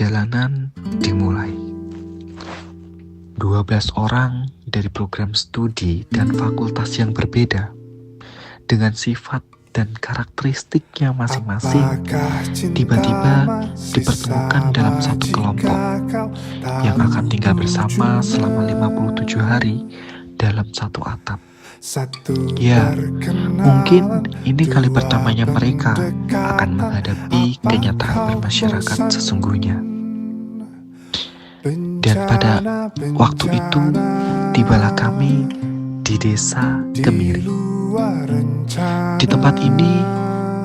Perjalanan dimulai. 12 orang dari program studi dan fakultas yang berbeda, dengan sifat dan karakteristiknya masing-masing, tiba-tiba dipertemukan dalam satu kelompok yang akan tinggal bersama selama 57 hari dalam satu atap. Ya, mungkin ini kali pertamanya mereka akan menghadapi kenyataan bermasyarakat sesungguhnya. Dan pada waktu itu, tibalah kami di desa Kemiri. Di tempat ini,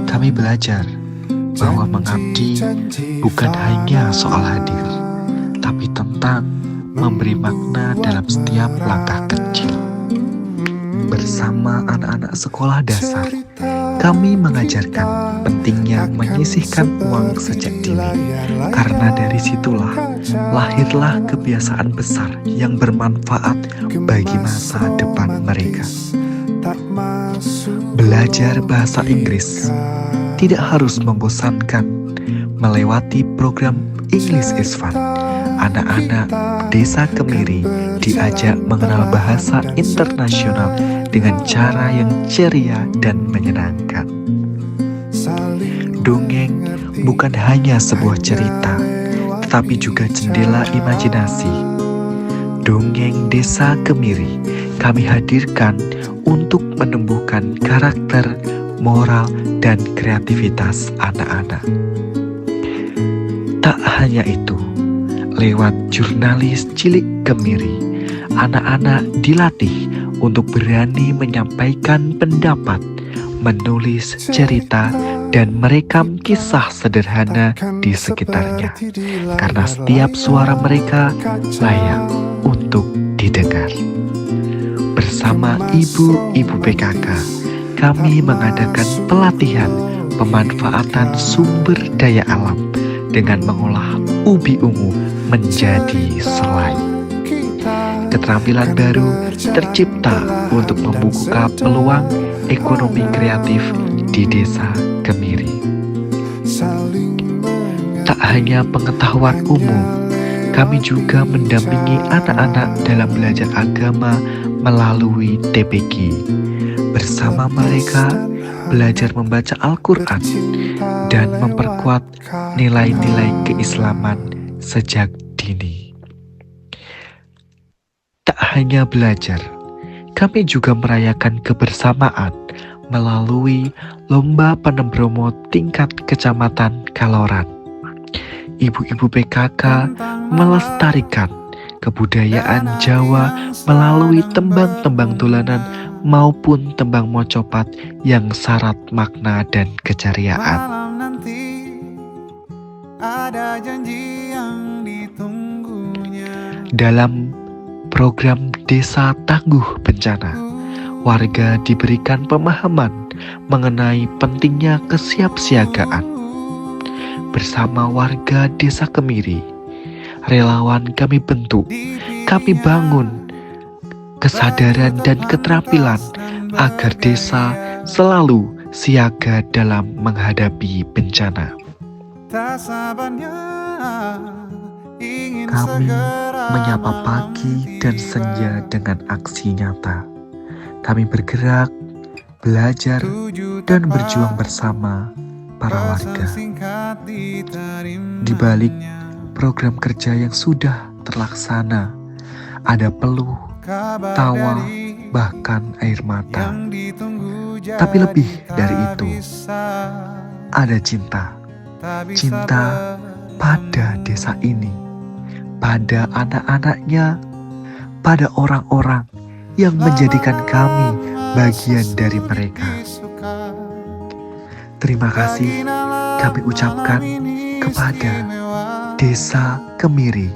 kami belajar bahwa mengabdi bukan hanya soal hadir, tapi tentang memberi makna dalam setiap langkah kecil. Bersama anak-anak sekolah dasar, kami mengajarkan pentingnya menyisihkan uang sejak dini, karena dari situlah lahirlah kebiasaan besar yang bermanfaat bagi masa depan mereka. Belajar bahasa Inggris tidak harus membosankan. Melewati program English is Fun, anak-anak desa Kemiri diajak mengenal bahasa internasional dengan cara yang ceria dan menyenangkan. Dongeng bukan hanya sebuah cerita, tetapi juga jendela imajinasi. Dongeng desa Kemiri kami hadirkan untuk menumbuhkan karakter, moral, dan kreativitas anak-anak. Tak hanya itu, lewat jurnalis cilik Kemiri, anak-anak dilatih untuk berani menyampaikan pendapat, menulis cerita, dan merekam kisah sederhana di sekitarnya, karena setiap suara mereka layak untuk didengar. Bersama ibu-ibu PKK, kami mengadakan pelatihan pemanfaatan sumber daya alam dengan mengolah ubi ungu menjadi selai. Keterampilan baru tercipta untuk membuka peluang ekonomi kreatif di desa Kemiri. Tak hanya pengetahuan umum, kami juga mendampingi anak-anak dalam belajar agama melalui TPQ. Bersama mereka, belajar membaca Al-Quran dan memperkuat nilai-nilai keislaman sejak dini. Tak hanya belajar, kami juga merayakan kebersamaan melalui lomba penembromo tingkat kecamatan Kaloran. Ibu-ibu PKK melestarikan kebudayaan Jawa melalui tembang-tembang dolanan maupun tembang mocopat yang syarat makna dan keceriaan. Dalam program Desa Tangguh Bencana, warga diberikan pemahaman mengenai pentingnya kesiapsiagaan. Bersama warga desa Kemiri, relawan kami bentuk, kami bangun kesadaran dan keterampilan agar desa selalu siaga dalam menghadapi bencana. Kami menyapa pagi dan senja dengan aksi nyata. Kami bergerak, belajar, dan berjuang bersama para warga. Di balik program kerja yang sudah terlaksana, ada peluh, tawa, bahkan air mata. Tapi lebih dari itu, ada cinta. Cinta pada desa ini, pada anak-anaknya, pada orang-orang yang menjadikan kami bagian dari mereka. Terima kasih kami ucapkan kepada Desa Kemiri,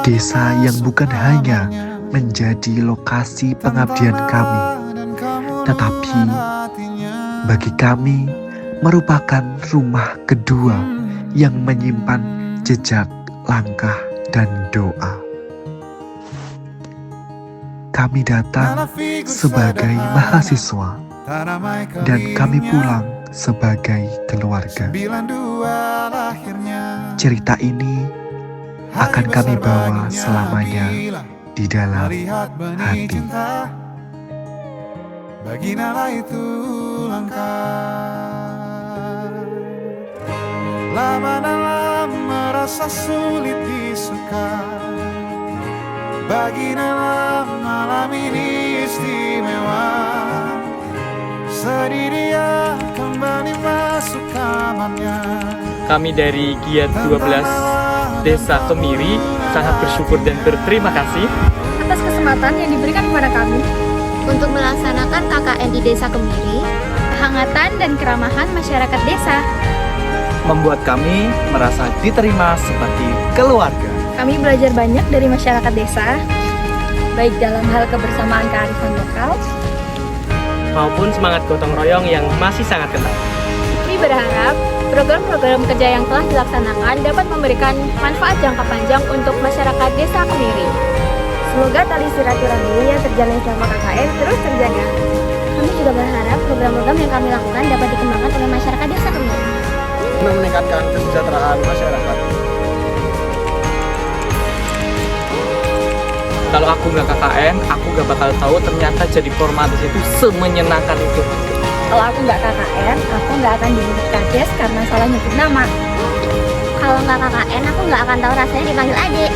desa yang bukan hanya menjadi lokasi pengabdian kami, tetapi bagi kami merupakan rumah kedua yang menyimpan jejak langkah dan doa. Kami datang sebagai mahasiswa dan kami pulang sebagai keluarga. cerita ini akan kami bawa selamanya di dalam hati. Bagi nala itu langkah, lama-lama merasa sulit disuka. Bagi nala malam ini istimewa, sedih dia kembali masuk kamarnya. Kami dari Giat 12 Desa Kemiri sangat bersyukur dan berterima kasih atas kesempatan yang diberikan kepada kami untuk melaksanakan KKN di Desa Kemiri, kehangatan dan keramahan masyarakat desa. Membuat kami merasa diterima seperti keluarga. Kami belajar banyak dari masyarakat desa, baik dalam hal kebersamaan kearifan lokal maupun semangat gotong royong yang masih sangat kental. Kami berharap program-program kerja yang telah dilaksanakan dapat memberikan manfaat jangka panjang untuk masyarakat desa Kemiri. Semoga tali silaturahmi yang terjalin selama KKN terus terjaga. kami juga berharap program-program yang kami lakukan dapat dikembangkan oleh masyarakat Desa Kemiri Untuk meningkatkan kesejahteraan masyarakat. Kalau aku nggak KKN, aku nggak bakal tahu ternyata jadi formatis itu semenyenangkan itu. Kalau aku nggak KKN, aku nggak akan disebut kades karena salah nyebut nama. Kalau nggak KKN, aku nggak akan tahu rasanya dipanggil adik.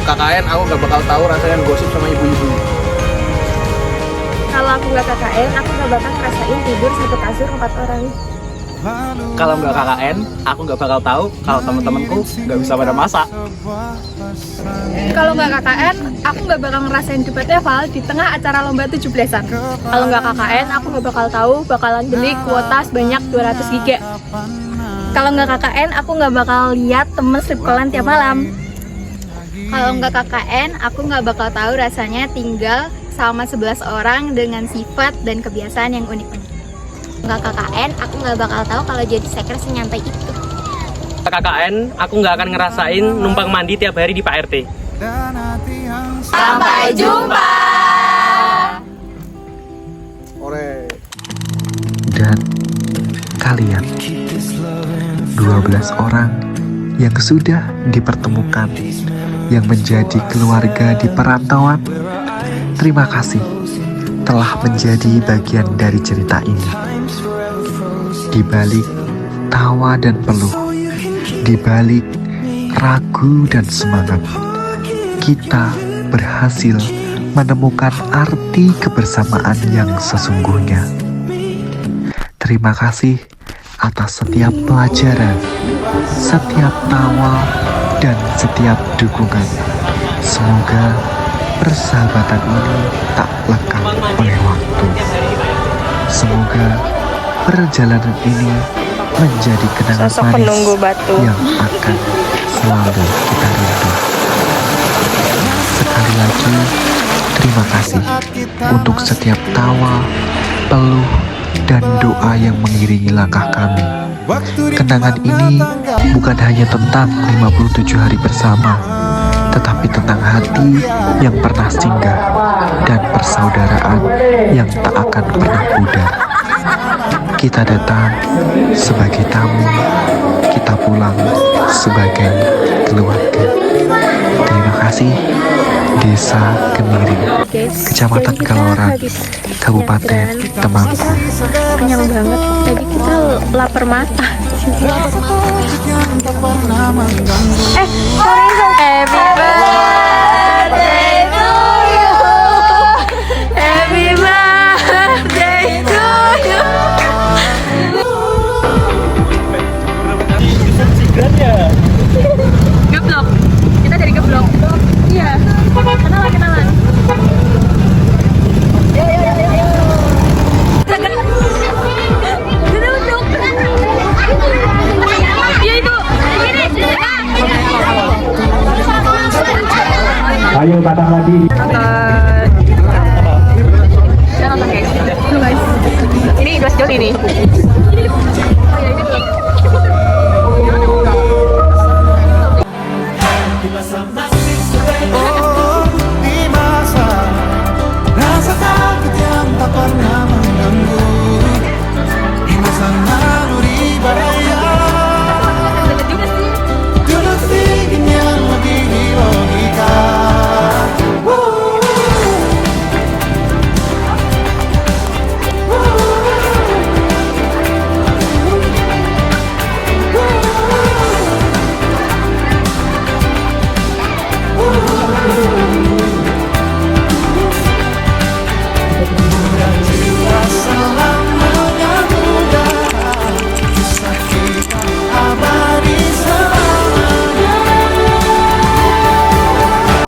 KKN aku gak bakal tahu rasanya gosip sama ibu-ibu. Kalau aku nggak KKN, aku nggak bakal ngerasain tidur satu kasur 4 orang. Kalau nggak KKN, aku nggak bakal tahu kalau teman-temanku nggak bisa pada masak. Kalau nggak KKN, aku nggak bakal ngerasain debat eval di tengah acara lomba 17-an. Kalau nggak KKN, aku nggak bakal tahu bakalan beli kuota sebanyak 200 GB. Kalau nggak KKN, aku nggak bakal lihat temen slipkolan tiap malam. Kalau nggak KKN, aku nggak bakal tahu rasanya tinggal sama 11 orang dengan sifat dan kebiasaan yang unik-unik. Nggak KKN, aku nggak bakal tahu kalau jadi seker senyantai itu. KKN, aku nggak akan ngerasain numpang mandi tiap hari di Pak RT. Sampai jumpa! Ore. Dan kalian 12 orang yang sudah dipertemukan, yang menjadi keluarga di perantauan, terima kasih telah menjadi bagian dari cerita ini. Di balik tawa dan peluh, di balik ragu dan semangat, kita berhasil menemukan arti kebersamaan yang sesungguhnya. Terima kasih atas setiap pelajaran, setiap tawa, dan setiap dukungan. Semoga persahabatan ini tak lekang oleh waktu. Semoga perjalanan ini menjadi kenangan manis yang akan selalu kita rindu. Sekali lagi, terima kasih untuk setiap tawa, peluh, dan doa yang mengiringi langkah kami. Kenangan ini bukan hanya tentang 57 hari bersama, tetapi tentang hati yang pernah singgah dan persaudaraan yang tak akan pernah pudar. Kita datang sebagai tamu, kita pulang sebagai keluarga. Terima kasih. Desa Kemiri, Kecamatan Kaloran, Kabupaten Temanggung. Kenyang banget, tadi kita lapar mata. Happy birthday to you, happy birthday to you. Geblok, kita dari geblok. Iya, kenalan. Ayo datang lagi. Jangan guys. Ini 2 sejauh ini.